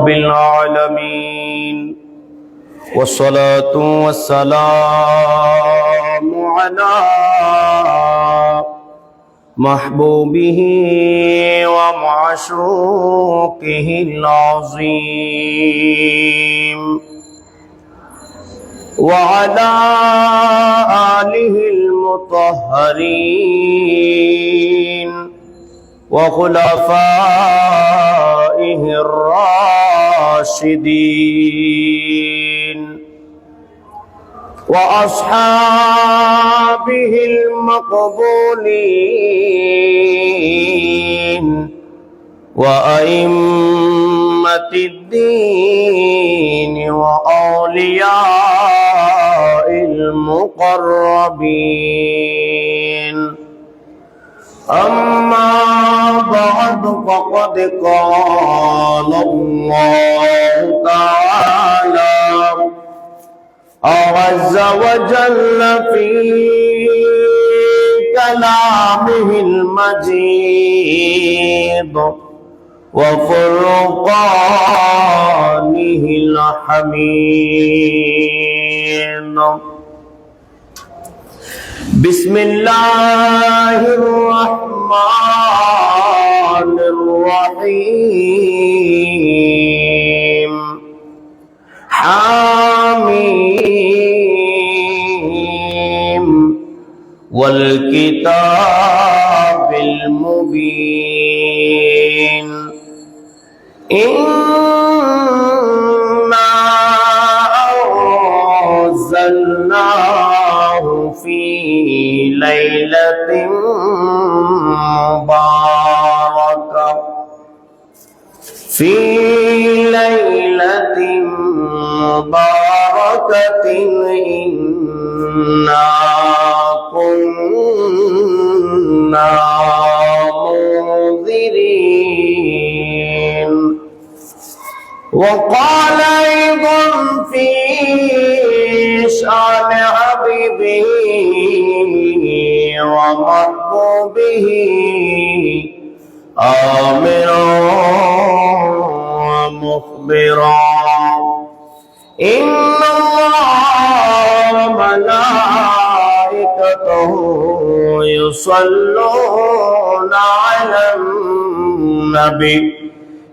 رب العالمين والصلاة والسلام على محبوبه ومعشوقه العظيم وعلى آله المطهرين وخلفائه الراشدين وأصحابه المقبولين وأئمة الدين وأولياء المقربين أما بعد فقد قال الله تعالى عز وجل في كلامه المجيد وفرقانه الحميد بسم الله الرحمن الرحيم حميم والكتاب المبين إنا أنزلناه في ليلة مباركة إنا كنا منذرين وقال أيضا في شأن حبيبه ومحبوبه آمرا ومخبرا إن الله وملائكته يصلون على النبي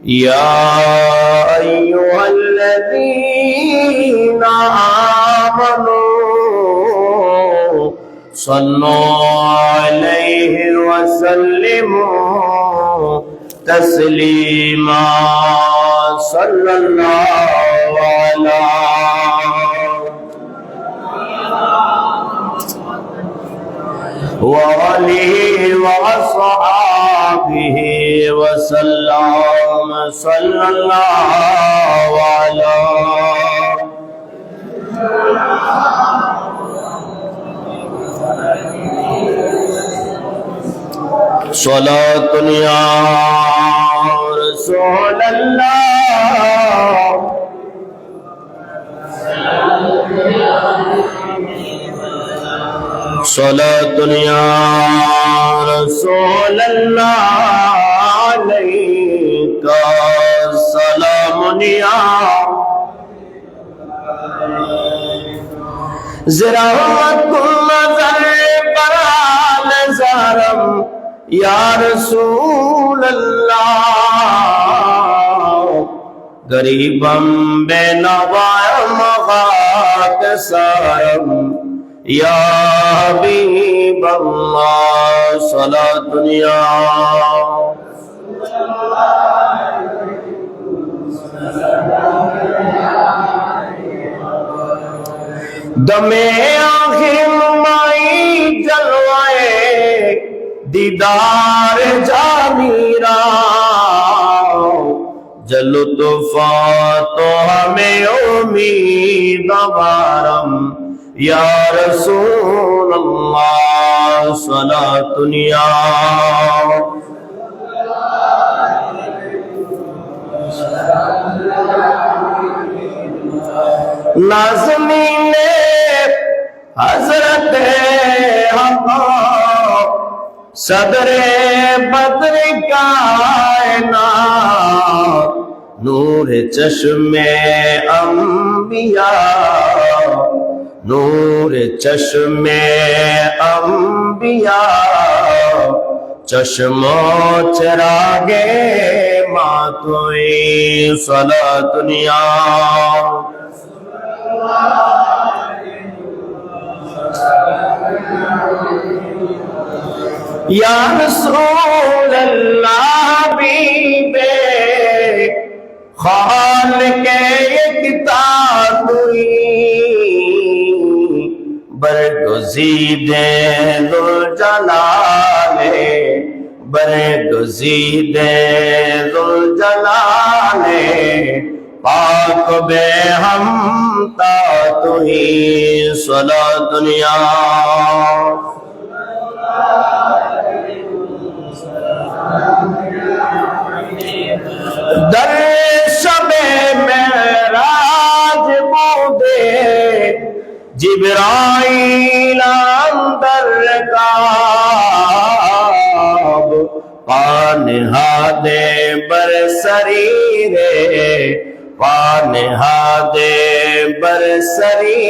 يا أيها الذين آمنوا صلوا عليه وسلموا تسليما صلى الله على وآله وأصحابه وسلم صلى الله على صلاة يا رسول الله صلاة يا رسول الله عليك سلام يا زراعت نظر برال زارم یا رسول اللہ غریبم بے نوائم خاک سارم یا حبیب اللہ صلاة دنیا دمے آخر نمائی جلوائے دیدار جا میرا جلو طوفان تو ہمیں امید بارم یا رسول اللہ صلاة یا نازمین حضرت حق صدر بدر کائنات नूर चश्मे अंबिया, नूर चश्मे अंबिया, चश्मो चिरागे मातोई सला दुनिया। या रसूल अल्लाह बीबे खालिक़े किताबुई, बरगुज़ीदे ज़ुल जलाले, बरगुज़ीदे ज़ुल जलाले, पाक बे हमता तुही सला दुनिया। दर शबे मेराज बूदे जिब्राइल अंदर काब, पानहादे बरसरी रे, पानहादे बरसरी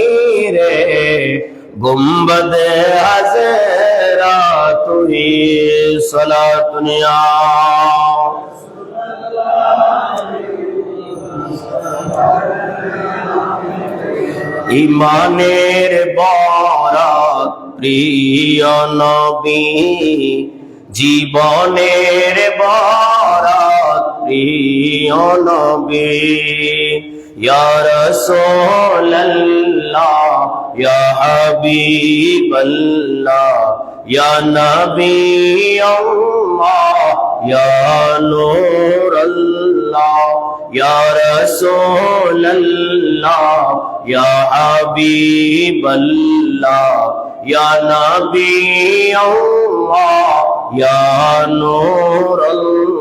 रे, गुंबद हज़रा तुही सला दुनिया। ইমানের বরাত প্রিয় নবী, জীবনের বরাত প্রিয় নবী। ইয়া রাসূলুল্লাহ ইয়া হাবিবাল্লাহ ইয়া নবী আল্লাহ ইয়া নূরাল্লাহ, ইয়া রাসূলুল্লাহ ইয়া হাবিবাল্লাহ ইয়া নবী আল্লাহ ইয়া নূরাল্লাহ।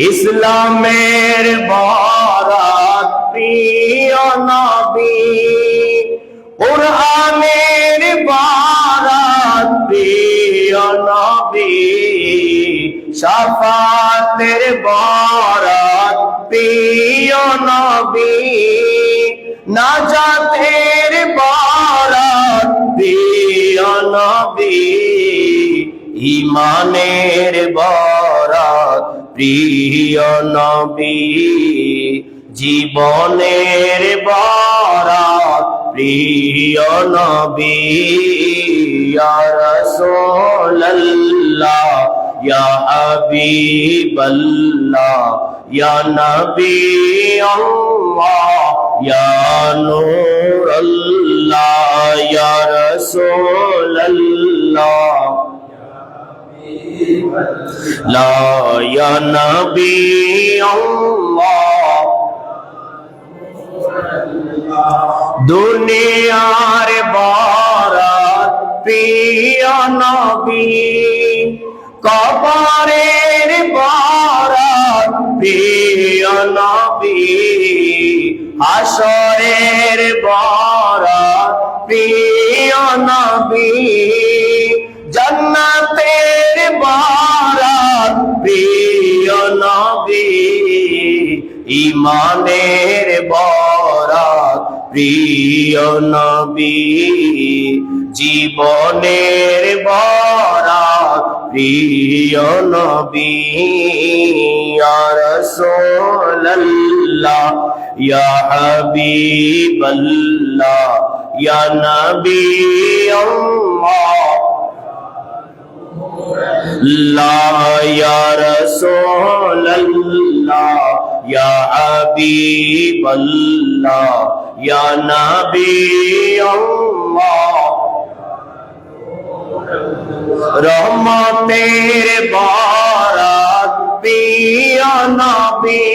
ইসলামের বরাত প্রিয় নবী, কুরআনের বরাত প্রিয় নবী, শাফাতের বরাত প্রিয় নবী, নাজাতের বরাত প্রিয় নবী, ঈমানের বরাত প্রিয় নবী, জীবনের বরাত প্রিয় নবী। ইয়া রাসূলুল্লাহ ইয়া হাবিবাল্লাহ ইয়া নবী আল্লাহ ইয়া নূরাল্লাহ, ইয়া রাসূলুল্লাহ লা ইয়া নবী আল্লাহ। দুনিয়ার বরাত প্রিয় নবী, কবরের বরাত প্রিয় নবী, হাসরের বরাত প্রিয় নবী, জান্নাতের বরাত প্রিয় নবী, ঈমানের বরাত প্রিয় নবী, জীবনের বরাত প্রিয় নবী। ইয়া রাসূলুল্লাহ ইয়া হাবিবাল্লাহ ইয়া নবী আল্লাহ, লা ইয়া রাসূলুল্লাহ ইয়া হাবিবাল্লাহ ইয়া নবী আল্লাহ। রহমতের বরাত প্রিয় নবী,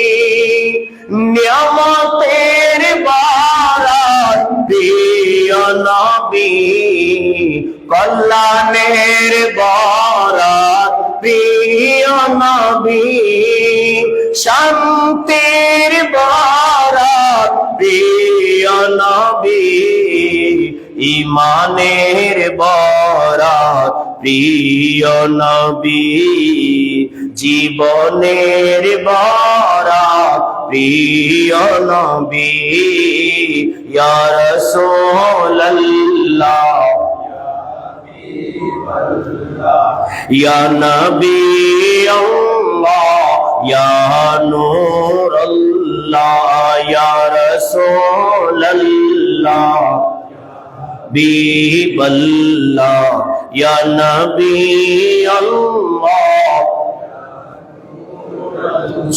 নিয়ামতের বরাত প্রিয় নবী, কল্যাণের বরাত প্রিয় নবী, শান্তির বরাত প্রিয় নবী, ঈমানের বরাত প্রিয় নবী, জীবনের বরাত প্রিয় নবী ইয়া রাসূলুল্লাহ ইয়া নবী আল্লাহ ইয়া নূরুল্লাহ ইয়া রাসূলুল্লাহ বিল্লাহ ইয়া নবী আল্লাহ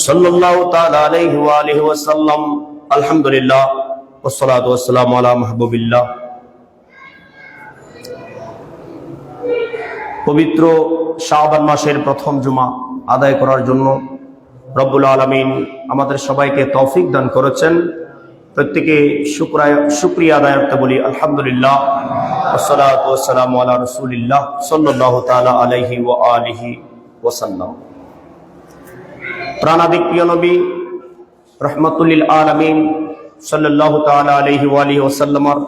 সাল্লাল্লাহু তাআলা আলাইহি ওয়া আলিহি ওয়াসাল্লাম। আলহামদুলিল্লাহ ওয়াসসালাতু ওয়াসসালামু আলা মাহবুবিল্লাহ। পবিত্র শাবান মাসের প্রথম জুমা আদায় করার জন্য রব্বুল আলামিন আমাদের সবাইকে তৌফিক দান করেছেন। প্রত্যেকে শুকরিয়া আদায়ার্থে বলি আলহামদুলিল্লাহ ওয়াসসালাতু ওয়াসসালামু আলা রাসূলিল্লাহ সাল্লাল্লাহু তাআলা আলাইহি ওয়া আলিহি ওয়াসাল্লাম। প্রাণাদিক প্রিয় নবী রাহমাতুল লিল আলামিন সাল্লাল্লাহু তাআলা আলাইহি ওয়া আলিহি ওয়াসাল্লামের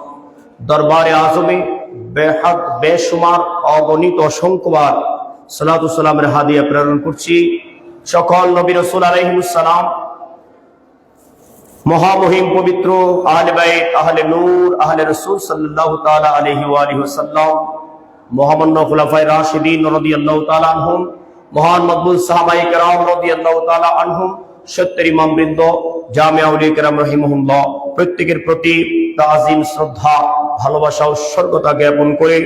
দরবারে আযমে বেহাদ বেশুমার অগণিত অসংখ্যবার সালাতু সালামের হাদিয়া প্রেরণ করছি সকল নবী রাসূল আলাইহিস সালাম, মহামহিম পবিত্র আহলে বাইত, আহলে নূর, আহলে রাসূল সাল্লাল্লাহু তাআলা আলাইহি ওয়া আলিহি ওয়াসাল্লাম, মুহাম্মদ খুলাফায়ে রাশিদিন রাদিয়াল্লাহু তাআলা আনহুম, মহান মকবুল সাহাবায়ে কেরাম রাদিয়াল্লাহু তাআলা আনহুম, সত্তর ইমামবৃন্দ, জামিয়া উলামায়ে কেরাম রাহিমাহুল্লাহ, প্রত্যেকের প্রতি তাজিম, শ্রদ্ধা, ভালোবাসা, উৎসর্গতা জ্ঞাপন করে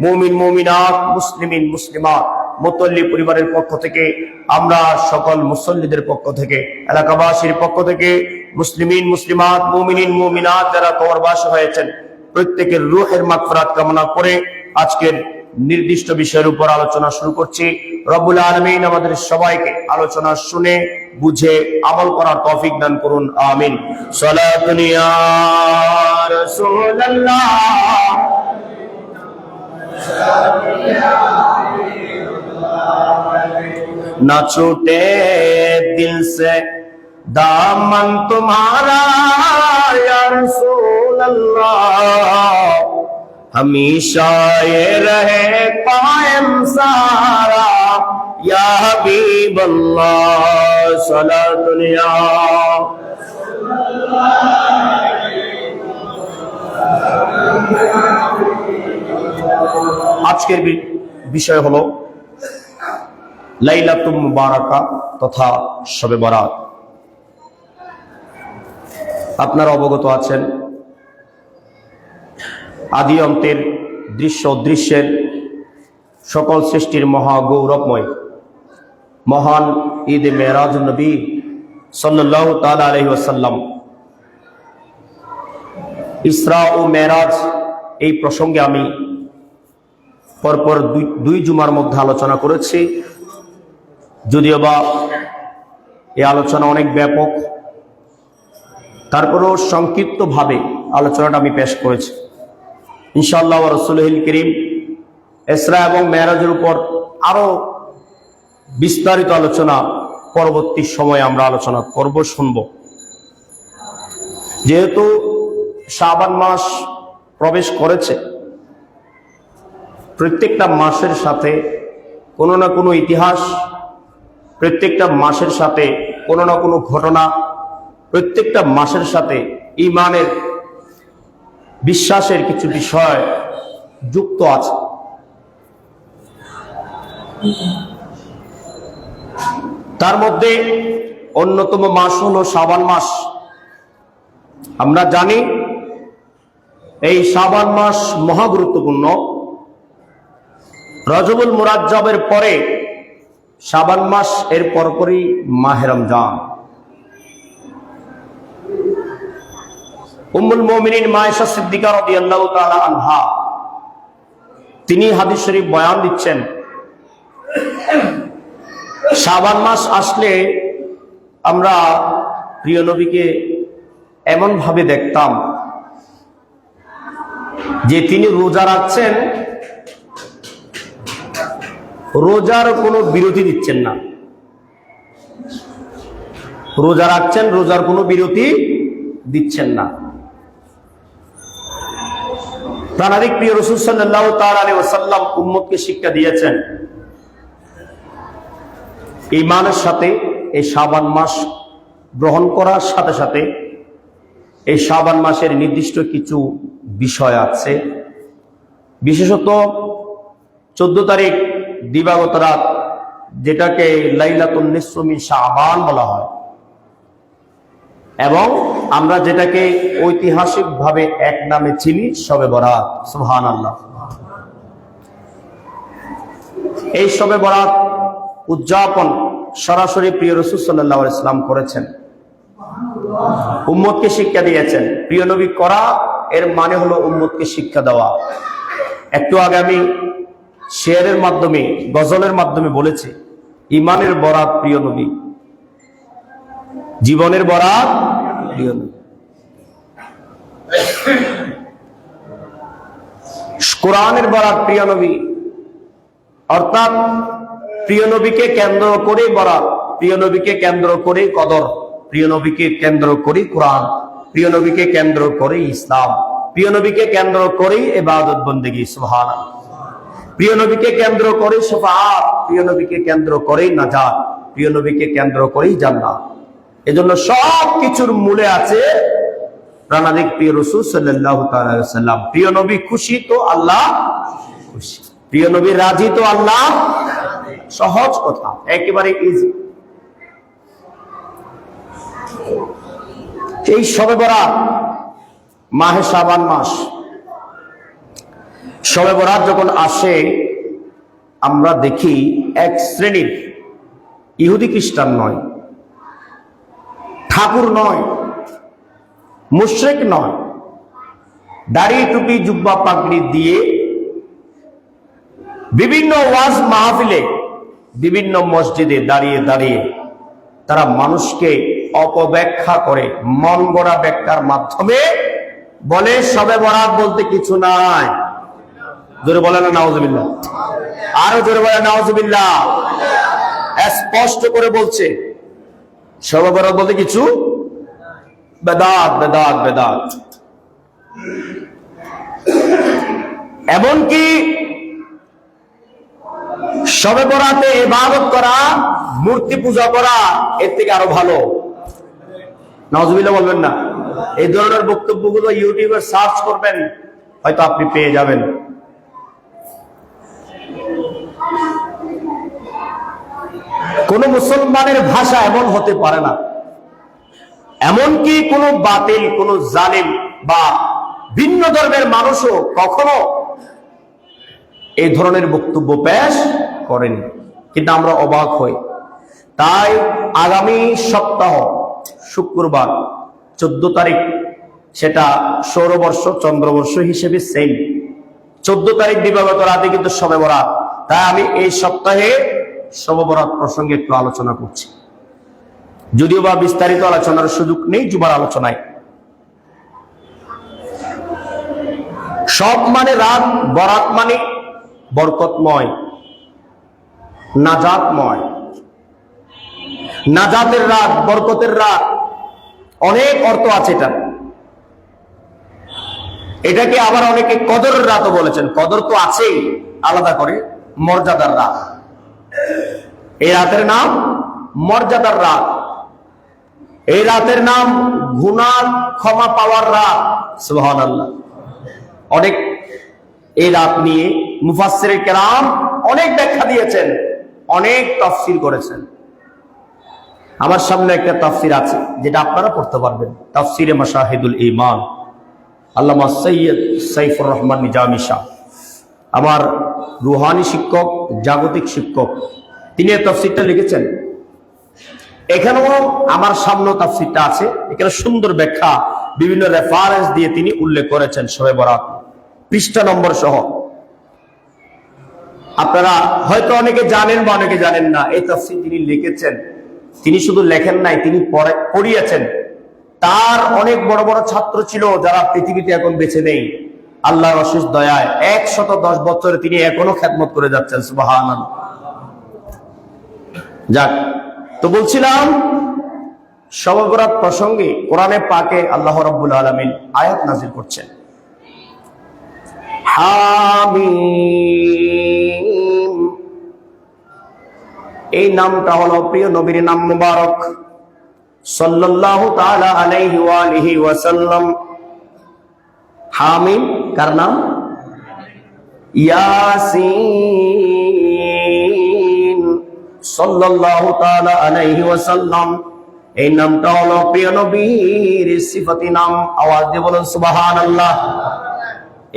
মুমিন মুমিনাত, মুসলিমিন মুসলিমাত, মুতল্লি পরিবারের পক্ষ থেকে, আমরা সকল মুসল্লিদের পক্ষ থেকে, এলাকাবাসীর পক্ষ থেকে, মুসলিমিন মুসলিমাত, মুমিনিন মুমিনাত যারা কবরবাসী হয়েছেন প্রত্যেকের রূহের মাগফিরাত কামনা করে আজকের নির্দিষ্ট বিষয়ের উপর আলোচনা শুরু করছি। রব্বুল আলামিন আমাদের সবাইকে আলোচনা শুনে বুঝে আমল করার তৌফিক দান করুন, আমিন। সালাতুন ইয়া রাসূলুল্লাহ ना छूटे दिल से दामन तुम्हारा या रसूल अल्लाह, हमेशा ये रहे कायम सारा या हबीब अल्लाह, सलातुन या আজকের বিষয় হলো লাইলাতুল মুবারাকা তথা শবে বরাত। আপনারা অবগত আছেন আদি অন্তের দৃশ্য অদৃশ্যের সকল সৃষ্টির মহা গৌরবময় মহান ঈদ এ মেরাজুন নবী সাল্লাল্লাহু তাআলা আলাইহি ওয়াসাল্লাম, ইসরা ও মেরাজ, এই প্রসঙ্গে আমি পরপর দুই জুমার মধ্যে আলোচনা করেছি। যদিও বা এই আলোচনা অনেক ব্যাপক, তারপরেও সংক্ষিপ্তভাবে আলোচনাটা আমি পেশ করেছি। ইনশাআল্লাহ ওয়া রাসূলুল কারীম ইসরা এবং মেরাজের উপর আরো বিস্তারিত আলোচনা পরবর্তী সময়ে আমরা আলোচনা করব, শুনব। যেহেতু শাবান মাস প্রবেশ করেছে, প্রত্যেকটা মাসের সাথে কোনো না কোনো ইতিহাস, প্রত্যেকটা মাসের সাথে কোনো না কোনো ঘটনা, প্রত্যেকটা মাসের সাথে ঈমানের, বিশ্বাসের কিছু বিষয় যুক্ত আছে। তার মধ্যে অন্যতম মাস হলো শাবান মাস। আমরা জানি এই শাবান মাস মহা গুরুত্বপূর্ণ। রজবুল মুরাজ্জবের পরে শাবান মাস, এর পরপরই মাহে রমজান। উম্মুল মুমিনিন মা আয়েশা সিদ্দিকা রাদিয়াল্লাহু তাআলা আনহা, তিনি হাদিস শরীফ বয়ান দিচ্ছেন, শাবান মাস আসলে আমরা প্রিয় নবীকে এমন ভাবে দেখতাম যে তিনি রোজা রাখছেন, রোজার কোনো বিরতি দিচ্ছেন না। রোজা রাখছেন, রোজার কোনো বিরতি দিচ্ছেন না। প্রাণাদিক প্রিয় রাসূল সাল্লাল্লাহু তাআলা আলাইহি ওয়াসাল্লাম উম্মতকে শিক্ষা দিয়েছেন ঈমানের সাথে এই শাবান মাস গ্রহণ করার সাথে সাথে এই শাবান মাসের নির্দিষ্ট কিছু বিষয় আছে। বিশেষত 14 তারিখ দিবাগত রাত, যেটাকে লাইলাতুন নিসফু মিন শাবান বলা হয়, এবং আমরা যেটাকে ঐতিহাসিকভাবে এক নামে চিনি শবে বরাত। সুবহানাল্লাহ। এই শবে বরাত উদযাপন সরাসরি প্রিয় রাসূল সাল্লাল্লাহু আলাইহি ওয়াসাল্লাম করেছেন, উম্মতকে শিক্ষা দিয়েছেন। প্রিয় নবী করা এর মানে হলো উম্মতকে শিক্ষা দেওয়া। একটু আগে আমি শেয়ারের মাধ্যমে, গজলের মাধ্যমে বলেছি, ইমানের বরাত প্রিয় নবী, জীবনের বরাত প্রিয় নবী। কোরআনের বরাত প্রিয় নবী, অর্থাৎ প্রিয় নবীকে কেন্দ্র করে বরাত, প্রিয় নবীকে কেন্দ্র করে কদর, প্রিয় নবীকে কেন্দ্র করে কোরআন, প্রিয় নবীকে কেন্দ্র করে ইসলাম, প্রিয় নবীকে কেন্দ্র করে ইবাদত বন্দেগী। সুবহানাল্লাহ। প্রিয় নবীকে কেন্দ্র করে শাফাআত, প্রিয় নবীকে কেন্দ্র করে নাজাত, প্রিয় নবীকে কেন্দ্র করে জান্নাত। এজন্য সব কিছুর মূলে আছে প্রাণাধিক প্রিয় রাসূল সাল্লাল্লাহু তাআলা আলাইহি ওয়াসাল্লাম। প্রিয় নবী খুশি তো আল্লাহ খুশি, প্রিয় নবী রাজি তো আল্লাহ। সহজ কথা, একেবারে ইজি। এই শবে বরাত মাহে শাবান মাস, শবে বরাত যখন আসে আমরা দেখি এক শ্রেণীর ইহুদি খ্রিস্টান নয়, ঠাকুর নয়, মুশরিক নয়, দাড়ি টুপি জুব্বা পাগড়ি দিয়ে বিভিন্ন ওয়াজ মাহফিলে, বিভিন্ন মসজিদে দাঁড়িয়ে দাঁড়িয়ে তারা মানুষকে অপব্যাখ্যা করে, মন গড়া ব্যাখ্যার মাধ্যমে বলে শবে বরাত বলতে কিছু নাই। জোরে বলে না নাউজুবিল্লাহ, আরো জোরে বলে নাউজুবিল্লাহ। স্পষ্ট করে বলছে শবে বরাত বলতে কিছু, বেদাত বেদাত বেদাত। এমনকি শবে বরাতে ইবাদত করা, মূর্তি পূজা করা এর থেকে আরো ভালো। নাউজুবিল্লাহ বলবেন না? এই ধরনের বক্তব্যগুলো ইউটিউবে সার্চ করবেন, হয়তো আপনি পেয়ে যাবেন। কোন মুসলমানের ভাষা এমন হতে পারে না, এমনকি কোন বাতিল, কোন জালিম বা ভিন্ন ধর্মের মানুষও কখনো এই ধরনের বক্তব্য পেশ করেনি, কিন্তু আমরা অবাক হই। তাই আগামী সপ্তাহ শুক্রবার 14 তারিখ, সেটা সৌরবর্ষ চন্দ্রবর্ষ হিসেবে সেম 14 তারিখ দিবাগত রাতে কিন্তু শবে বরাত। তাই আমি এই সপ্তাহে শবে বরাত প্রসঙ্গে একটু আলোচনা করছি, যদিও বা বিস্তারিত আলোচনার সুযোগ নেই জুমার আলোচনায়। সব মানে রাত, বরাত মানে বরকতময়, নাজাতময়, নাজাতের রাত, বরকতের রাত, অনেক অর্থ আছে এটা। এটাকে আবার অনেকে কদরের রাতও বলেছেন। কদর তো আছেই, আলাদা করে মর্যাদার রাত। এই রাতের নাম মর্যাদার রাত, এই রাতের নাম গুনাহ ক্ষমা পাওয়ার রাত। সুবহানাল্লাহ। অনেক এই রাত নিয়ে মুফাসসিরে কেরাম অনেক ব্যাখ্যা দিয়েছেন, অনেক তাফসীর করেছেন। আমার সামনে একটা তাফসীর আছে যেটা আপনারা পড়তে পারবেন, তাফসীরে মাশাহিদুল ঈমান, আল্লামা সৈয়দ সাইফুর রহমান নিজামী শাহ, আমার রুহানি শিক্ষক, জাগতিক শিক্ষক, তিনি এই তাফসীরটা লিখেছেন। এখানেও আমার সামনে তাফসীরটা আছে, এখানে সুন্দর ব্যাখ্যা বিভিন্ন রেফারেন্স দিয়ে তিনি উল্লেখ করেছেন শবে বরাত, পৃষ্ঠা নম্বর সহ। আপনারা হয়তো অনেকে জানেন বা অনেকে জানেন না, এই তাফসীর তিনি লিখেছেন। তিনি শুধু লেখেন নাই, তিনি পড়িয়েছেন। তার অনেক বড় বড় ছাত্র ছিল যারা পৃথিবীতে এখন বেঁচে নেই। আল্লাহর অশেষ দয়ায় 110 বছরে তিনি এখনো খেদমত করে যাচ্ছেন। সুবহানাল্লাহ। যাক, তো বলছিলাম শবে বরাত প্রসঙ্গে কোরআনে পাকে আল্লাহ রাব্বুল আলামিন আয়াত নাযিল করছেন। হামিম, এই নামটা হলো প্রিয় নবীর নাম মুবারক সাল্লাল্লাহু তাআলা আলাইহি ওয়া আলিহি ওয়াসাল্লাম। হামিম কার নাম? ইয়াসিন সাল্লাল্লাহু তাআলা আলাইহি ওয়াসাল্লাম। এই নামটা হলো প্রিয় নবীর সিফাতি নাম। আওয়াজ দিয়ে বলুন সুবহানাল্লাহ।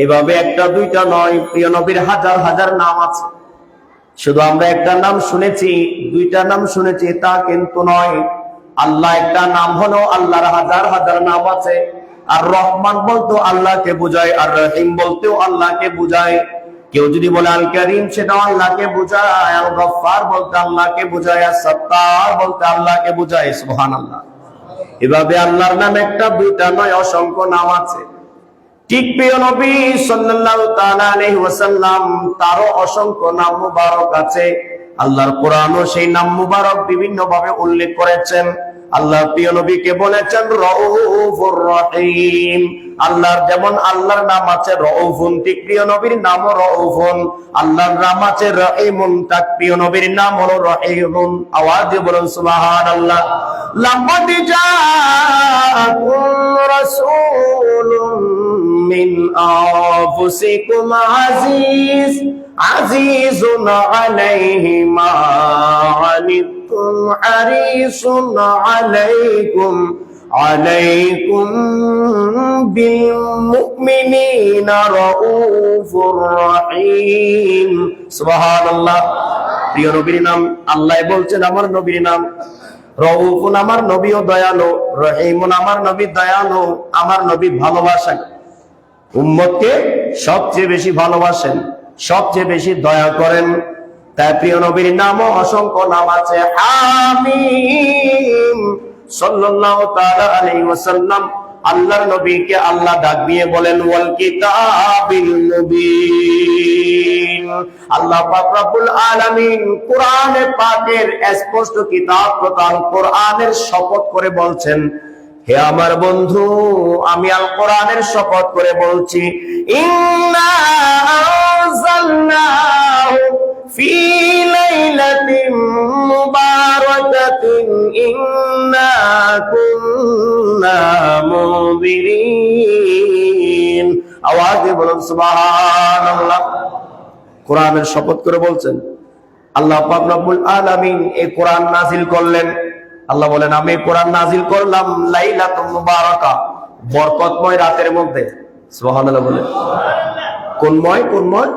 এভাবে একটা দুইটা নয়, প্রিয় নবীর হাজার হাজার নাম আছে। শুধু আমরা একটা নাম শুনেছি, দুইটা নাম শুনেছি তা কিন্তু নয়। আল্লাহ একটা নাম হলো, আল্লাহর হাজার হাজার নাম আছে। আর রহমান বলতো আল্লাহকে বুঝায়, আর রহিম বলতেও আল্লাহকে বুঝায়। কেউ যদি বলে আল কারীম, সেটাও আল্লাহকে বুঝায়। আল গফফার বলতে আল্লাহকে বুঝায়, আর সত্তার বলতে আল্লাহকে বুঝায়। সুবহানাল্লাহ। এভাবে আল্লাহর নাম একটা দুইটা নয়, অসংখ্য নাম আছে। ঠিক প্রিয় নবী সাল্লাল্লাহু তাআলা আলাইহি ওয়াসাল্লাম, তারও অসংখ্য নাম মুবারক আছে। আল্লাহর কোরআনও সেই নাম মুবারক বিভিন্ন ভাবে উল্লেখ করেছেন। আল্লাহ প্রিয় নবীকে বলেছেন রউফুর রহিম। আল্লাহর যেমন আল্লাহর নাম আছে রউফুন, ঠিক প্রিয় নবীর নামও রউফুন। আল্লাহর নাম আছে রহিমুন, তার প্রিয় নবীর নাম হলো রহিমুন। আওয়াজ দিয়ে বলুন সুবহানাল্লাহ। লাকাদ জাআকুম রাসূলুম মিন আনফুসিকুম আজিজুন আলাইহি মা আনিতুম হারিসুন আলাইকুম বিল মুমিনিনা রাউফুর রহিম। সুবহানাল্লাহ। প্রিয় নবীর নাম আল্লাহ বলছেন, আমার নবীর নাম রউফুন, আমার নবীও দয়ালু। রহিমুন, আমার নবী দয়ালু। আমার নবী ভালোবাসেন, উম্মতকে সবচেয়ে বেশি ভালোবাসেন, সবচেয়ে বেশি দয়া করেন। তাই প্রিয় নবীর নামও অসংখ্য নাম আছে। হামিম সাল্লাল্লাহু তাআলা আলাইহি ওয়াসাল্লাম, আল্লাহর নবীকে আল্লাহ ডাক দিয়ে বলেন ওয়াল কিতাবিল মুবিন। আল্লাহ পাক রব্বুল আলামিন কোরআনে পাকের স্পষ্ট কিতাব প্রকার কোরআনের শপথ করে বলছেন, হে আমার বন্ধু, আমি আল কোরআনের শপথ করে বলছি, ইন্না আনজালনাহু ফি লাইলাতিন মুবারাকাতিন ইন্না কুন্না মুনজিরিন। আওয়াজ দিয়ে বলুন সুবহানাল্লাহ। কোরআনের শপথ করে বলছেন আল্লাহ পাক রব্বুল আলামিন এই কোরআন নাযিল করলেন। আল্লাহ বলেন, আমি কোরআন নাযিল করলাম লাইলাতুল মুবারাকা, বরকতময় রাতের মধ্যে। সুবহানাল্লাহ বলেন। কোনময়? কোনময়?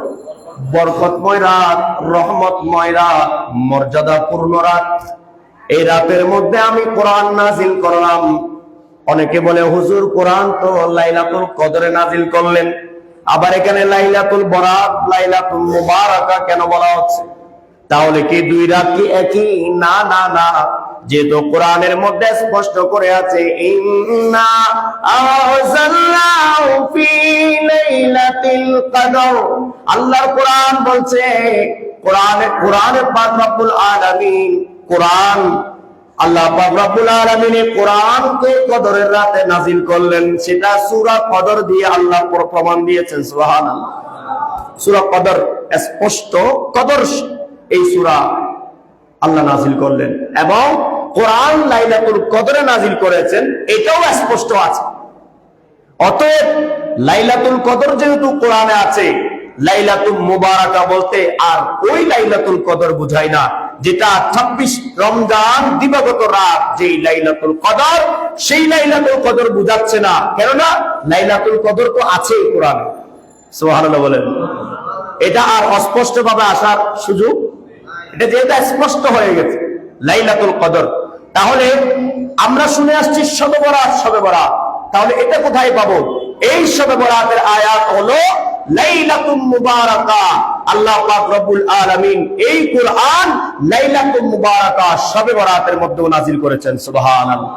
বরকতময় রাত, রহমতময় রাত, মর্যাদাপূর্ণ রাত। এই রাতের মধ্যে আমি কোরআন নাযিল করলাম। অনেকে বলে হুজুর কোরআন তো লাইলাতুল কদরে নাযিল করলেন, আবার এখানে লাইলাতুল বরাত, লাইলাতুল মুবারাকা কেন বলা হচ্ছে? তাহলে কি দুই রাত কি একই? না না না, যেহেতু কোরআনের মধ্যে স্পষ্ট করে আছে ইন্না আনজালনাহু ফি লাইলাতিল কদর। আল্লাহর কোরআন বলছে, কোরআনে পাক রব্বুল আলামিন, কোরআন আল্লাহ পাক রব্বুল আলামিন কোরআনকে কদরের রাতে নাযিল করলেন। সেটা সূরা কদর দিয়ে আল্লাহ প্রমাণ দিয়েছেন। সুবহানাল্লাহ। সূরা কদর স্পষ্ট, কদর এই সূরা আল্লাহ নাযিল করলেন, এবং কোরআন লাইলাতুল কদরে নাযিল করেছেন, এটাও স্পষ্ট আছে। অতএব লাইলাতুল কদর যেহেতু কোরআনে আছে, লাইলাতুল মুবারাকা বলতে আর ওই লাইলাতুল কদর বুঝায় না যেটা 26 রমজান দিবাগত রাত যেই লাইলাতুল কদর, সেই লাইলাতুল কদর বুঝাচ্ছে না। কেননা লাইলাতুল কদর তো আছে কোরআনে। সুবহানাল্লাহ বলেন। এটা আর অস্পষ্ট ভাবে আসার সুযোগ, এটা যেটা স্পষ্ট হয়ে গেছে লাইলাতুল কদর। তাহলে আমরা শুনে আসছি শবে বরাত, শবে বরাত, তাহলে এটা কোথায় পাবো? এই শবে বরাতের আয়াত হলো লাইলাতুল মুবারাকা। আল্লাহ পাক রব্বুল আলামিন এই কোরআন লাইলাতুল মুবারাকা শবে বরাতের মধ্যে নাযিল করেছেন। সুবহানাল্লাহ।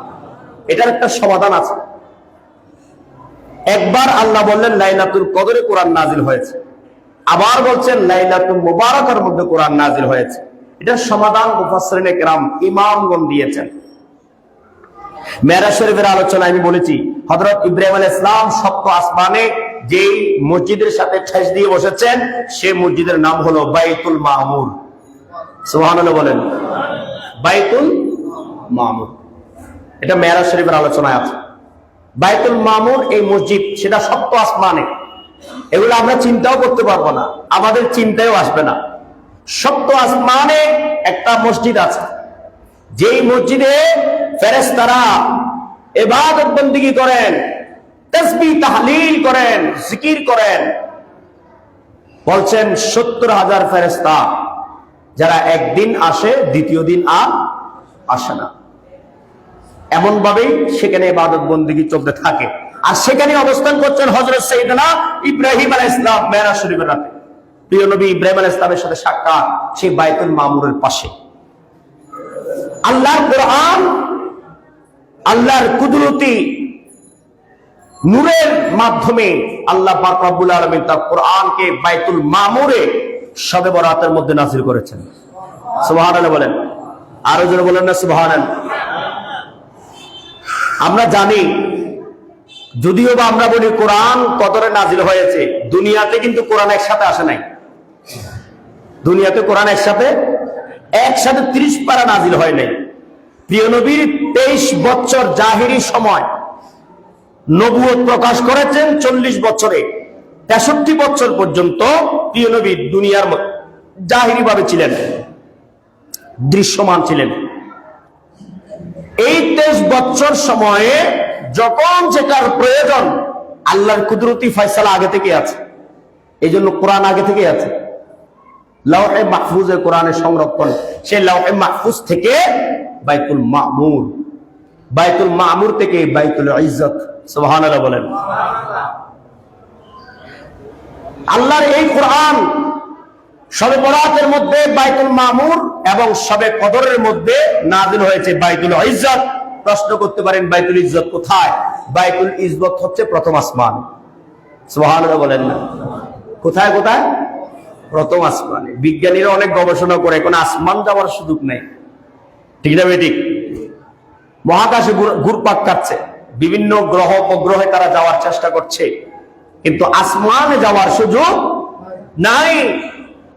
এটার একটা সমাধান আছে। একবার আল্লাহ বললেন লাইলাতুল কদরে কোরআন নাযিল হয়েছে, আবার বলছেন লাইলাতুল মুবারাকার মধ্যে কোরআন নাযিল হয়েছে। এটার সমাধান মুফাসসিরিনে কেরাম, ইমামগণ দিয়েছেন। মেরাজ শরীফের আলোচনায় আমি বলেছি, হযরত ইব্রাহিম আলাইহিস সালাম সপ্ত আসমানে যেই মসজিদের সাথে ঠেস দিয়ে বসেছেন, সেই মসজিদের নাম হলো বাইতুল মামুর। সুবহানাল্লাহ বলেন। বাইতুল মামুর। এটা মেরাজ শরীফের আলোচনায় আছে। বাইতুল মামুর এই মসজিদ, সেটা সপ্ত আসমানে। এগুলো আমরা চিন্তাও করতে পারবো না, আমাদের চিন্তায়ও আসবে না। সপ্ত আসমানে একটা মসজিদ আছে, যেই মসজিদে ফেরেশতারা ইবাদত বন্দেগী করেন, তাসবিহ তাহলিল করেন, জিকির করেন। বলছেন 70,000 ফেরেশতা, যারা একদিন আসে দ্বিতীয় দিন আর আসে না। এমন ভাবেই সেখানে ইবাদত বন্দেগী চলতে থাকে। আর সেখানে অবস্থান করছেন হযরত সাইয়েদনা ইব্রাহিম আলাইহিস সালাম মেরাজ শরীফের রাতে। প্রিয় নবী ইব্রাহিম আলাইহিস সালামের সাথে সাক্ষাৎ সেই বাইতুল মামুরের পাশে। আল্লাহর কোরআন, আল্লাহর কুদরতি নূরের মাধ্যমে আল্লাহ পাক রব্বুল আলামিন তার কোরআনকে বাইতুল মামুরে শবে বরাতের মধ্যে নাযিল করেছেন। সুবহানাল্লাহ বলেন, আরো জোরে বলেন না সুবহানাল্লাহ। আমরা জানি, যদিও বা আমরা বলি কোরআন কদরে নাজিল হয়েছে, দুনিয়াতে কিন্তু কোরআন একসাথে আসে নাই। দুনিয়াতে কোরআন একসাথে 30 পারা নাজিল হয় নাই। প্রিয় নবীর 23 বছর জাহিরি সময় নবুয়ত প্রকাশ করেছেন 40 বছরে। 63 বছর পর্যন্ত প্রিয় নবী দুনিয়ার জাহিরি ভাবে ছিলেন, দৃশ্যমান ছিলেন। এই 23 বছর সময়ে যখন যেটার প্রয়োজন, আল্লাহর কুদরতি ফয়সালা আগে থেকে আছে। এই জন্য কোরআন আগে থেকে আছে। লাওহে মাহফুজে কোরআনের সংরক্ষণ, সেই লাওহে মাহফুজ থেকে বাইতুল মামুর, বাইতুল মামুর থেকে বাইতুল ইজ্জত। সুবহানাল্লাহ বলেন। আল্লাহর এই কোরআন শবে বরাতের মধ্যে বাইতুল মামুর এবং শবে কদরের মধ্যে নাযিল হয়েছে বাইতুল ইজ্জত। প্রশ্ন করতে পারেন বাইতুল ইজ্জত কোথায়? বাইতুল ইজ্জত হচ্ছে প্রথম আসমান। সুবহানাল্লাহ বলেন না। কোথায় কোথায়? প্রথম আসমানে। বিজ্ঞানীরা অনেক গবেষণা করে, এখন আসমান যাওয়ার সুযোগ নেই, ঠিক না বেঠিক? মহাকাশে ঘুরপাক খাচ্ছে, বিভিন্ন গ্রহ উপগ্রহে তারা যাওয়ার চেষ্টা করছে, কিন্তু আসমানে যাওয়ার সুযোগ নাই।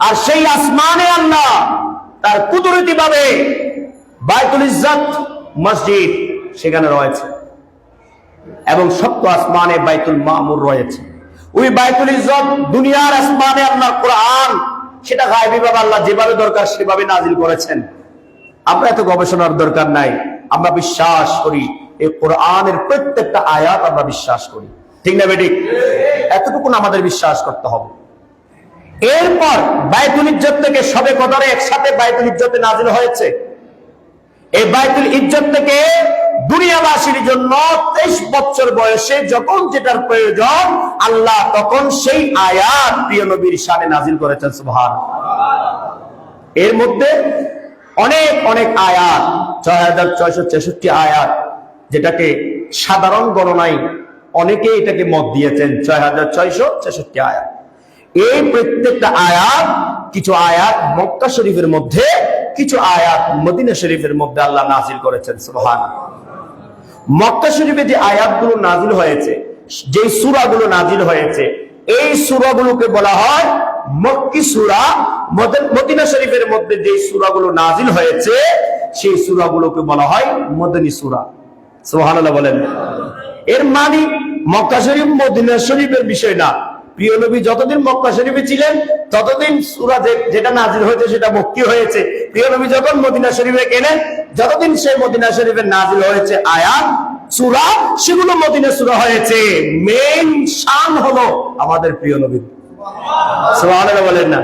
আর সেই আসমানে আল্লাহ তার কুদরতি ভাবে বাইতুল ইজ্জত মসজিদ সেখানে রয়েছে, এবং সপ্ত আসমানে বাইতুল মামুর রয়েছে। ওই বাইতুল ইজ্জত দুনিয়ার আসমানে আল্লাহর কোরআন, সেটা গায়বী ভাবে আল্লাহ যেভাবে দরকার সেভাবে নাজিল করেছেন। আমরা এত গবেষণার দরকার নাই, আমরা বিশ্বাস করি এই কোরআনের প্রত্যেকটা আয়াত আমরা বিশ্বাস করি, ঠিক না বেঠিক? এতটুকু আমাদের বিশ্বাস করতে হবে। এরপর বাইতুল ইজ্জত থেকে শবে কদরে একসাথে বাইতুল ইজ্জতে নাজিল হয়েছে। এই বাইতুল ইজ্জত থেকে দুনিয়াবাসীর জন্য 23 বছর বয়সে যখন যেটার প্রয়োজন, আল্লাহ তখন সেই আয়াত প্রিয় নবীর শানে নাজিল করেছেন। সুবহানাল্লাহ। এর মধ্যে অনেক অনেক আয়াত, 6663 আয়াত, যেটাকে সাধারণ গণনায় অনেকে এটাকে মত দিয়েছেন 6663 আয়াত। এই প্রত্যেকটা আয়াত, কিছু আয়াত মক্কা শরীফের মধ্যে, কিছু আয়াত মদিনা শরীফের মধ্যে আল্লাহ নাজিল করেছেন। সুবহানাল্লাহ। মক্কা শরীফে যে আয়াতগুলো নাজিল হয়েছে, যে সূরাগুলো নাজিল হয়েছে, এই সূরাগুলোকে বলা হয় মক্কি সূরা। মদিনা শরীফের মধ্যে যে সূরাগুলো নাজিল হয়েছে, সেই সূরাগুলোকে বলা হয় মদনী সূরা। সুবহানাল্লাহ বলেন। এর মানে মক্কা শরীফ মদিনা শরীফের বিষয় না। প্রিয় নবী যতদিন মক্কা শরীফে ছিলেন ততদিন সূরা যেটা নাজিল হয়েছে সেটা মক্কি হয়েছে। প্রিয় নবী যখন মদিনা শরীফে গেলেন, যতদিন সেই মদিনা শরীফে নাজিল হয়েছে আয়াত সূরা, সেগুলো মদিনা সূরা হয়েছে। মেইন শান হলো আমাদের প্রিয় নবী। সুবহানাল্লাহ বলেন না।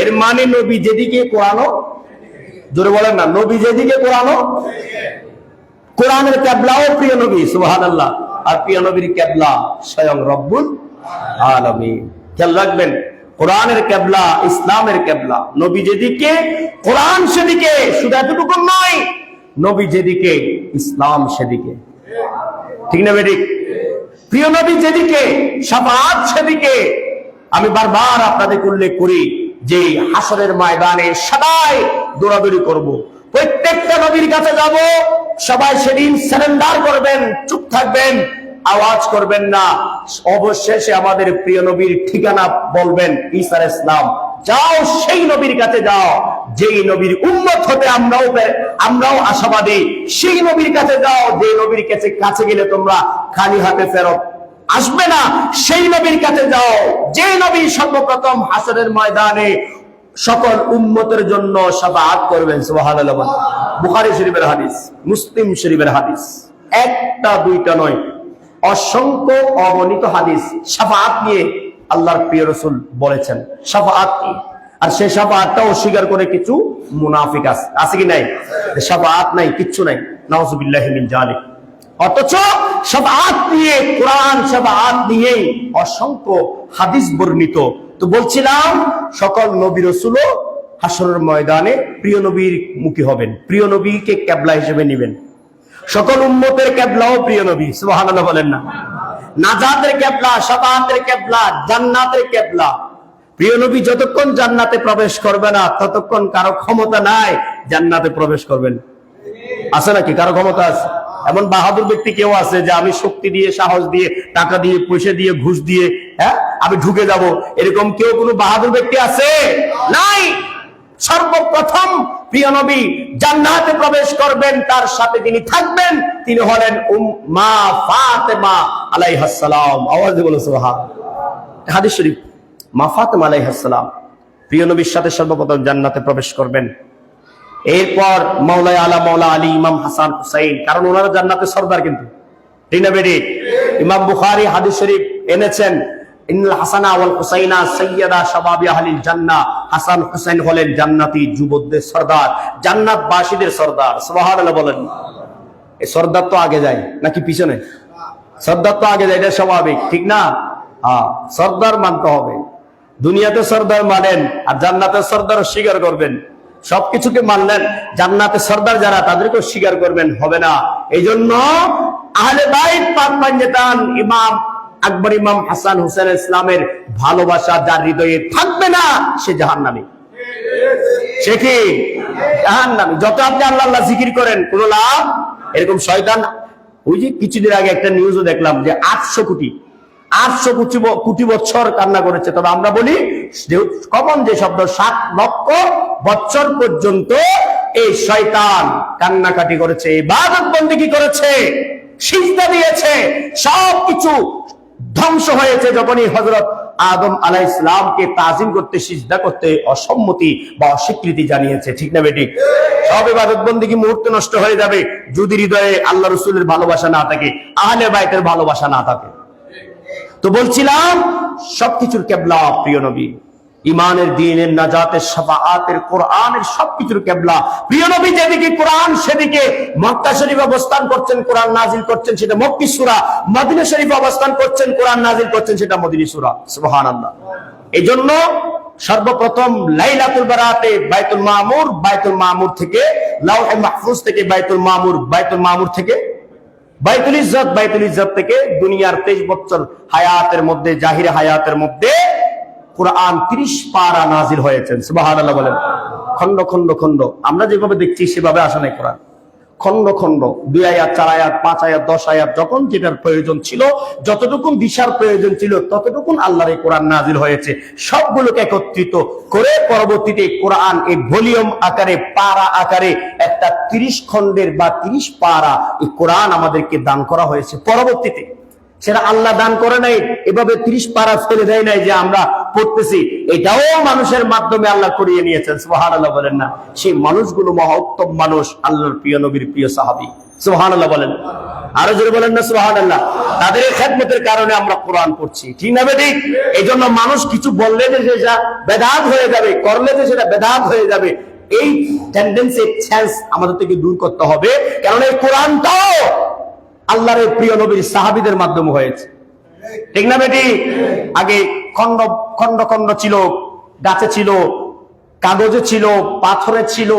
এর মানে নবী যেদিকে কোরআনও, জোরে বলেন না, নবী যেদিকে কোরআনও, কোরআনের কিবলাও প্রিয় নবী। সুবহানাল্লাহ। আর প্রিয় নবীর কিবলা স্বয়ং রব্বুল আলামিন। খেয়াল রাখবেন, কোরআনের কিবলা, ইসলামের কিবলা। নবী যেদিকে কোরআন সেদিকে, শুধু এতটুকু নয়, নবী যেদিকে ইসলাম সেদিকে, ঠিক না বেঠিক? প্রিয় নবী যেদিকে শাফাআত সেদিকে। আমি বারবার আপনাদের উল্লেখ করি যে হাসরের ময়দানে সবাই দৌড়াদৌড়ি করব, প্রত্যেকটা নবীর কাছে যাব, সবাই সেদিন সারেন্ডার করবেন, চুপ থাকবেন, আওয়াজ করবেন না। অবশেষে আমাদের প্রিয় নবীর ঠিকানা বলবেন ঈসা আলাইহিস সালাম। যাও সেই নবীর কাছে যাও যেই নবীর উম্মত হতে আমরাও আশাবাদী, সেই নবীর কাছে যাও যে নবীর কাছে গেলে তোমরা খালি হাতে ফেরত আসবে না। সেই নবীর কাছে যাও যে নবী সর্বপ্রথম হাসরের ময়দানে সকল উম্মতের জন্য শাফাআত করবেন। সুবহানাল্লাহ। বুখারী শরীফের হাদিস, মুসলিম শরীফের হাদিস, একটা দুইটা নয়, অসংখ্য অগণিত হাদিস শাফাআত নিয়ে আল্লাহর প্রিয় রাসূল বলেছেন শাফাআত কি। আর সেই শাফাআতটা অস্বীকার করে কিছু মুনাফিক আছে কি নাই? শাফাআত নাই, কিচ্ছু নাই, নাউযুবিল্লাহি মিন যালিক। অথচ শাফাআত নিয়ে কোরআন, শাফাআত নিয়ে অসংখ্য হাদিস বর্ণিত। তো বলছিলাম সকল নবী রাসূলও হাসরের ময়দানে প্রিয় নবীর মুখী হবেন, প্রিয় নবীকে কিবলা হিসেবে নেবেন। সকল উম্মতের কিবলাও প্রিয় নবী। সুবহানাল্লাহ বলেন না? নাজাতের কিবলা, শাফাআতের কিবলা, জান্নাতের কিবলা। প্রিয় নবী যতক্ষণ জান্নাতে প্রবেশ করবে না ততক্ষণ কারো ক্ষমতা নাই জান্নাতে প্রবেশ করবেন। আছে নাকি কারো ক্ষমতা আছে? এমন বাহাদুর ব্যক্তি কেউ আছে যে আমি শক্তি দিয়ে, সাহস দিয়ে, টাকা দিয়ে, পয়সা দিয়ে, ঘুষ দিয়ে আমি ঢুকে যাব, এরকম কেউ কোনো বাহাদুর ব্যক্তি আছে? নাই। সর্বপ্রথম প্রিয় নবী জান্নাতে প্রবেশ করবেন, তার সাথে যিনি থাকবেন তিনি হলেন মা ফাতেমা আলাইহাস সালাম। আওয়াজে বলো সুবহানাল্লাহ। হাদিস শরীফ, মা ফাতেমা আলাইহাস সালাম প্রিয় নবীর সাথে সর্বপ্রথম জান্নাতে প্রবেশ করবেন। এরপর মাওলাই আলা মাওলা আলী, ইমাম হাসান হুসাইন, কারণ ওনারা জান্নাতের সরদার। কিন্তু ঠিক না বেটি? ইমাম বুখারী হাদিস শরীফ এনেছেন, ইন্নাল হাসানা ওয়াল হুসাইনা সাইয়্যিদা শাবাবি আহলিল জান্নাহ। হাসান হুসাইন হলেন জান্নাতি যুবকদের সরদার, জান্নাতবাসীদের সরদার। সুবহানাল্লাহ বলেন। এই সরদার তো আগে যায় নাকি পিছনে? সরদার তো আগে যায়, এটা স্বাভাবিক, ঠিক না? হ্যাঁ, সরদার মানতে হবে। দুনিয়াতে সরদার মানেন আর জান্নাতের সরদার স্বীকার করবেন। সবকিছুকে মানলেন, জান্নাতের সরদার যারা তাদেরকেও স্বীকার করবেন, হবে না। এই জন্য আহলে বাইত পাক পাঞ্জেতান ইমাম আকবর, ইমাম হাসান হুসেন ইসলামের ভালোবাসা যার হৃদয়ে থাকবে না সে জাহান্নামী। সে কি? জাহান্নামী। যত আপনি আল্লাহ আল্লাহ জিকির করেন কোনো লাভ। এরকম শয়তান, ওই যে কিছুদিন আগে একটা নিউজও দেখলাম যে 800 কোটি বছর কান্না করেছে। তবে আমরা বলি কমন যে শব্দ, 7 লক্ষ বছর পর্যন্ত এই শয়তান কান্নাকাটি করেছে, ইবাদত বন্দেগী করেছে, সিজদা দিয়েছে, সবকিছু ধ্বংস হয়েছে যখনই হযরত আদম আলাইহিস সালামকে তাজিম করতে, সিজদা করতে অসম্মতি বা অস্বীকৃতি জানিয়েছে। ঠিক না বেটি? সব ইবাদত বন্দেগী মুহূর্তে নষ্ট হয়ে যাবে যদি হৃদয়ে আল্লাহ রাসূলের ভালোবাসা না থাকে, আহলে বাইতের ভালোবাসা না থাকে। তো বলছিলাম সবকিছুর কিবলা প্রিয় নবী, ইমানের, দ্বীনের, নাজাতের, শাফাআতের, কোরআনের সবকিছুর কিবলা প্রিয় নবী। যেদিকে কোরআন সেদিকে মক্কা শরীফ অবস্থান করছেন, কোরআন নাজিল করছেন, সেটা মক্কি সূরা। মদিনা শরীফ অবস্থান করছেন, কোরআন নাজিল করছেন, সেটা মদিনী সূরা। সুবহানাল্লাহ। এই জন্য সর্বপ্রথম লাইলাতুল বারাতে বাইতুল মামুর, বাইতুল মামুর থেকে লাওহে মাহফুজ থেকে বাইতুল মামুর, বাইতুল মামুর থেকে বাইতুল ইজ্জত, বাইতুল ইজ্জত থেকে দুনিয়ার 23 বছর হায়াতের মধ্যে, জাহিরে হায়াতের মধ্যে কোরআন 30 পারা নাজিল হয়েছেন। সুবহানাল্লাহ বলেন। খন্ড খন্ড খন্ড, আমরা যেভাবে দেখছি সেভাবে আসে নাই কোরআন। খন্ড খন্ড, 2 আয়াত, 4 আয়াত, 5 আয়াত, 10 আয়াত, যখন যেটার প্রয়োজন ছিল, যতটুকুন দিশার প্রয়োজন ছিল ততটুকুন আল্লাহর এই কোরআন নাজিল হয়েছে। সবগুলোকে একত্রিত করে পরবর্তীতে কোরআন এই ভলিউম আকারে, পারা আকারে একটা 30 খণ্ডের বা 30 পারা এই কোরআন আমাদেরকে দান করা হয়েছে। পরবর্তীতে সেটা আল্লাহ দান করে নাই, এভাবে 30 পারা ফেলে দেয় নাই যে আমরা পড়তেছি, এটাও মানুষের মাধ্যমে আল্লাহ করিয়ে নিয়েছেন। সুবহানাল্লাহ বলেন না? সেই মানুষগুলো মহোত্তম মানুষ, আল্লাহর প্রিয় নবীর প্রিয় সাহাবী। সুবহানাল্লাহ বলেন। আরো জোরে বলেন না সুবহানাল্লাহ। তাদের খেদমতের কারণে আমরা কোরআন পড়ছি, ঠিক না বেঠিক? এই জন্য মানুষ কিছু বললে যে সেটা বেদাত হয়ে যাবে, করলে যে সেটা বেদাত হয়ে যাবে, এই টেন্ডেন্সি, সেন্স আমাদের থেকে দূর করতে হবে। কারণ এই কোরআনটাও আল্লাহর প্রিয় নবীর সাহাবীদের মাধ্যমে হয়েছে, ঠিক না বেটি? আগে খন্ড খন্ড খন্ড ছিল, গাছে ছিল, কাগজে ছিল, পাথরে ছিল,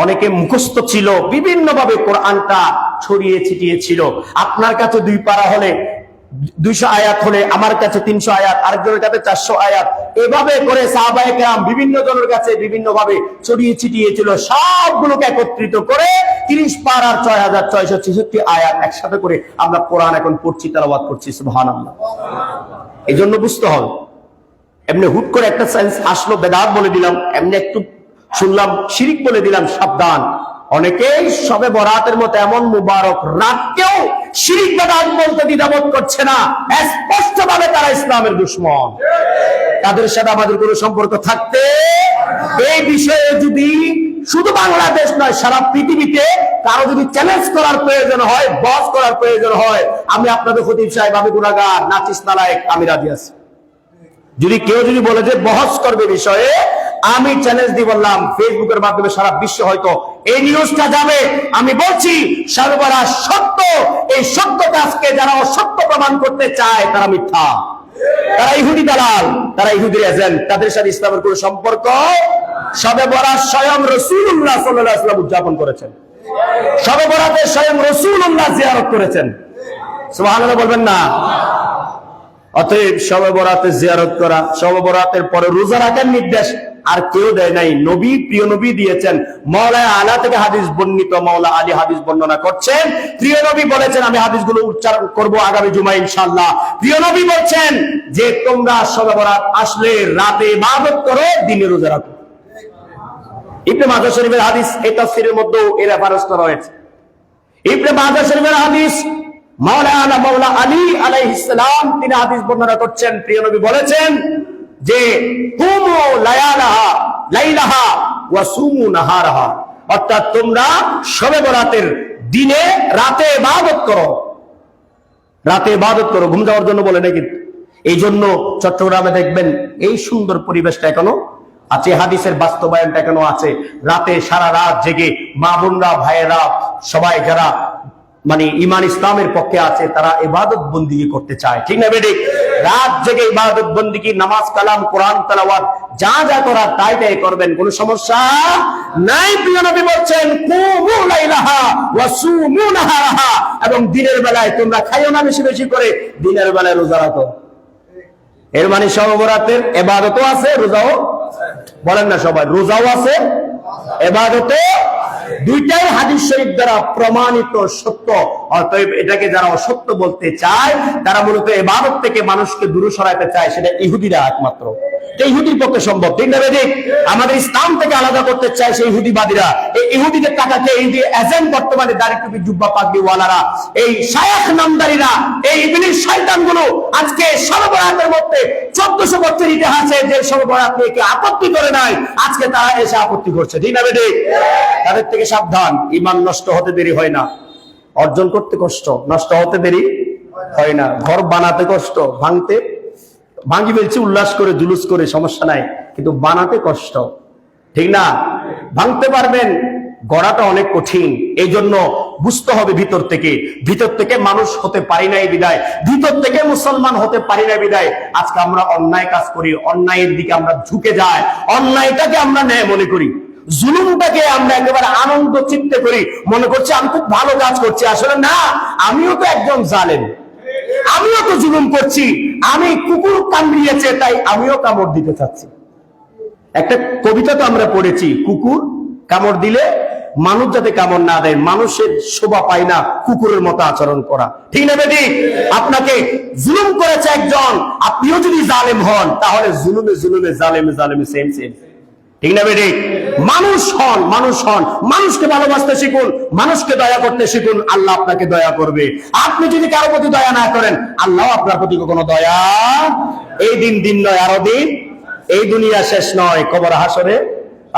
অনেকে মুখস্থ ছিল, বিভিন্ন ভাবে কোরআনটা ছড়িয়ে ছিটিয়ে ছিল। আপনার কাছে 2 পারা হলে 200 আয়াত হলে, আমার কাছে 300 আয়াত, আরেকজনের কাছে 400 আয়াত, এভাবে করে সাহাবায়ে কেরাম বিভিন্ন জনের কাছে বিভিন্ন ভাবে ছড়িয়ে ছিটিয়ে ছিল। সবগুলোকে একত্রিত করে 30 পারার 6666 আয়াত একসাথে করে আমরা কোরআন এখন পড়ছি, তেলাওয়াত করছি। সুবহানাল্লাহ। এই জন্য বুঝতে হবে, এমনি হুট করে একটা সেন্স আসলো, বেদাত বলে দিলাম, এমনি একটু শুনলাম শিরিক বলে দিলাম, সাবধান। অনেকেই শবে বরাতের মতো এমন মুবারক রাতকেও শিরিক বিদআত বলতে দ্বিধাবোধ করছে না। স্পষ্টভাবে তারা ইসলামের দুশমন। তাদের সাথে আমাদের কোনো সম্পর্ক থাকতে, এই বিষয়ে যদি শুধু বাংলাদেশ নয় সারা পৃথিবীতে কারো যদি চ্যালেঞ্জ করার প্রয়োজন হয়, বস করার প্রয়োজন হয়, আমি আপনাদের খতিব সাহেব, আমি গুনাহগার, নাচিস নালায়েক, আমি রাজি আছি। যদি কেউ যদি বলে যে বহস করবে বিষয়ে, আমি চ্যালেঞ্জ দিয়ে বললাম, ফেসবুকের মাধ্যমে সারা বিশ্ব হয়তো এই নিউজটা যাবে। আমি বলছি শবে বরাত সত্য। এই সত্যকে আজকে যারা অসত্য প্রমাণ করতে চায় তারা মিথ্যা, তারা ইহুদি দালাল, তারা ইহুদির এজেন্ট। তাদের সাথে ইসলামের কোনো সম্পর্ক। শবে বরাত স্বয়ং রাসূলুল্লাহ সাল্লাল্লাহু আলাইহি ওয়াসাল্লাম উদযাপন করেছেন। শবে বরাতে স্বয়ং রাসূলুল্লাহ জিয়ারত করেছেন। সুবহানাল্লাহ বলবেন না? অতএব শবে বরাতে জিয়ারত করা, শবে বরাতের পরে রোজা রাখার নির্দেশ আর কেউ দেয় নাই, নবী, প্রিয় নবী দিয়েছেন। মাওলা আলা থেকে হাদিস বর্ণিত, মাওলা আলী হাদিস বর্ণনা করছেন। প্রিয় নবী বলেছেন, আমি হাদিসগুলো উচ্চারণ করব আগামী জুমায় ইনশাআল্লাহ। প্রিয় নবী বলছেন যে তোমরা শবে বরাত আসলে রাতে ইবাদত করো, দিনে রোজা রাখো। ইবনে মাজাহ শরীফের হাদিস, এই তাফসীরের মধ্যেও এর রেফারেন্সটা রয়েছে। ইবনে মাজাহ শরীফের হাদিস, মাওলা আলী আলাইহিস সালাম তিনি হাদিস বর্ণনা করছেন। প্রিয় নবী বলেছেন যে কুমু লাইলাহা ওয়া সুমু নাহারাহা, অর্থাৎ তোমরা শবে বরাতের দিনে রাতে ইবাদত করো, রাতে ইবাদত করো। ঘুম যাওয়ার জন্য বলে নাকি? এই জন্য চট্টগ্রামে দেখবেন এই সুন্দর পরিবেশটা এখনো আছে, হাদিসের বাস্তবায়নটা এখনো আছে। রাতে সারা রাত জেগে মা বোনরা, ভাইয়েরা, সবাই যারা মানে ইমান ইসলামের পক্ষে আছে তারা ইবাদত বন্দেগী করতে চায়, ঠিক না বেঠিক? রাত জেগে ইবাদত বন্দেগী, নামাজ, কালাম, কোরআন তেলাওয়াত যা যা করার তাই তাই করবেন, কোনো সমস্যা নাই। প্রিয় নবী বলছেন কুমু লাইলাহা ওয়া সুমু নাহারাহা, এবং দিনের বেলায় তোমরা খাইও না বেশি বেশি করে, দিনের বেলায় রোজা রাখো। এর মানে শবে বরাতের ইবাদতও আছে, রোজাও, বলেন না সবাই, রোজাও আছে, ইবাদতও, দুইটাই হাদিস শরীফ দ্বারা প্রমাণিত সত্য। অতএব এটাকে যারা অসত্য বলতে চায় তারা মূলত ইবাদত থেকে মানুষকে দূরে সরাইতে চায়, সেটা ইহুদিরা একমাত্র। ইহুদির পক্ষে সম্ভব, ঠিক না বেঠিক? আমাদের ইসলাম থেকে আলাদা করতে চায় সেই ইহুদিবাদীরা। এই ইহুদিদের টাকাকে এই যে এজেন্ট, বর্তমানে দাড়ি টুপি জুব্বা পাগড়ি ওয়ালারা, এই শায়খ নামদারিরা, এই ইবলিস শয়তানগুলো আজকে শবে বরাতের মধ্যে 1400 বছর ইতিহাসে যে শবে বরাত নিয়ে কেউ আপত্তি করে নাই, আজকে তারা এসে আপত্তি করছে, ঠিক না বেঠিক? তাদের থেকে সাবধান। ঈমান নষ্ট হতে দেরি হয় না, অর্জন করতে কষ্ট, নষ্ট হতে দেরি হয় না। ঘর বানাতে কষ্ট, ভাঙি ফেলছি উল্লাস করে, জুলুস করে, সমস্যা নাই, কিন্তু বানাতে কষ্ট, ঠিক না? ভাঙতে পারবেন, গড়াটা অনেক কঠিন। এই জন্য বুঝতে হবে ভিতর থেকে মানুষ হতে পারি নাই বিদায়, ভিতর থেকে মুসলমান হতে পারি না বিদায় আজকে আমরা অন্যায় কাজ করি, অন্যায়ের দিকে আমরা ঝুঁকে যাই, অন্যায়টাকে আমরা ন্যায় মনে করি, জুলুমটাকে আমরা একেবারে আনন্দ চিত্তে করি, মনে করছি আমি খুব ভালো কাজ করছি। আসলে না, আমিও তো একজন জালেম, আমিও তো জুলুম করছি, আমি কুকুর কামড়িয়েছে তাই আমিও কামড় দিতে চাচ্ছি। একটা কবিতা তো আমরা পড়েছি, কুকুর কামড় দিলে মানুষ যাতে কামড় না দেয়, মানুষের শোভা পায় না কুকুরের মতো আচরণ করা, ঠিক না বেঠিক? আপনাকে জুলুম করেছে একজন, আপনিও যদি জালেম হন তাহলে জুলুমে জুলুমে, জালেমে জালেমে, সেম সেম, ঠিক না বেঠিক? মানুষ হন, মানুষকে ভালোবাসতে শিখুন, মানুষকে দয়া করতে শিখুন, আল্লাহ আপনাকে দয়া করবে। আপনি যদি কারো প্রতি দয়া না করেন, আল্লাহ আপনার প্রতি কোনো দয়া, এই দিন নয় আরো দিন, এই দুনিয়া শেষ নয়, কবর হাসরে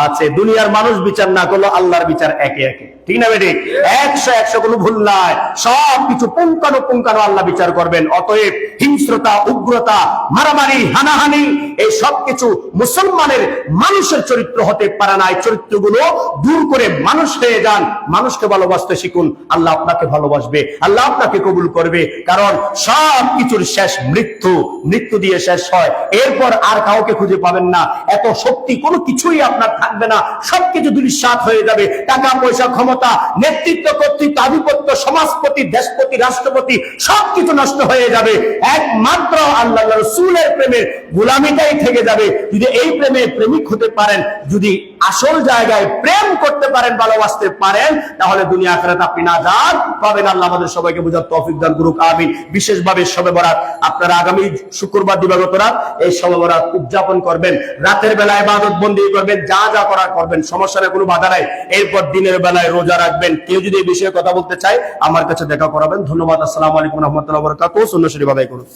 আছে। দুনিয়ার মানুষ বিচার না করলো, আল্লাহর বিচার একে একে, ঠিক না বেঠিক? 100 কোনো ভুল নাই, সবকিছু পুঙ্খানুপুঙ্খানু আল্লাহ বিচার করবেন। অতএব হিংস্রতা, উগ্রতা, মারামারি, হানাহানি, এই সবকিছু মুসলমানের মানুষের চরিত্র হতে পারে না। এই চরিত্রগুলো দূর করে মানুষ হয়ে যান, মানুষকে ভালোবাসতে শিখুন, আল্লাহ আপনাকে ভালোবাসবে, আল্লাহ আপনাকে কবুল করবে। কারণ সবকিছুর শেষ মৃত্যু দিয়ে শেষ হয়, এরপর আর কাউকে খুঁজে পাবেন না। এত শক্তি কোনো কিছুই আপনার থাকবে না, সবকিছু ধূলিসাৎ হয়ে যাবে। টাকা পয়সা, ক্ষমতা, নেতৃত্ব, কর্তৃত্ব, আধিপত্য, সমাজপতি, দেশপতি, রাষ্ট্রপতি, সবকিছু নষ্ট হয়ে যাবে। একমাত্র আল্লাহ রাসূলের প্রেমের গোলামিটাই থেকে যাবে। যদি এই প্রেমের প্রেমিক হতে পারেন, যদি আসল জায়গায় প্রেম করতে পারেন, ভালোবাসতে পারেন, তাহলে দুনিয়া আখিরাত আপনি নাজাত পাবেন। আল্লাহ আমাদের সবাইকে বুঝার তৌফিক দান করুক, আমিন। বিশেষভাবে শবে বরাত, আপনারা আগামী শুক্রবার দিবাগত রাত এই শবে বরাত উদযাপন করবেন, রাতের বেলা ইবাদত বন্দি করবেন, যা যা করার করবেন, সমস্যা নেই, কোনো বাধা নাই। এরপর দিনের বেলায় রোজা রাখবেন। কেউ যদি এই বিষয়ে কথা বলতে চায় আমার কাছে দেখা করাবেন। ধন্যবাদ। আসসালামু আলাইকুম ওয়া রাহমাতুল্লাহি ওয়া বারাকাতুহু। সুন্নাত শরীফ আদায় করুন।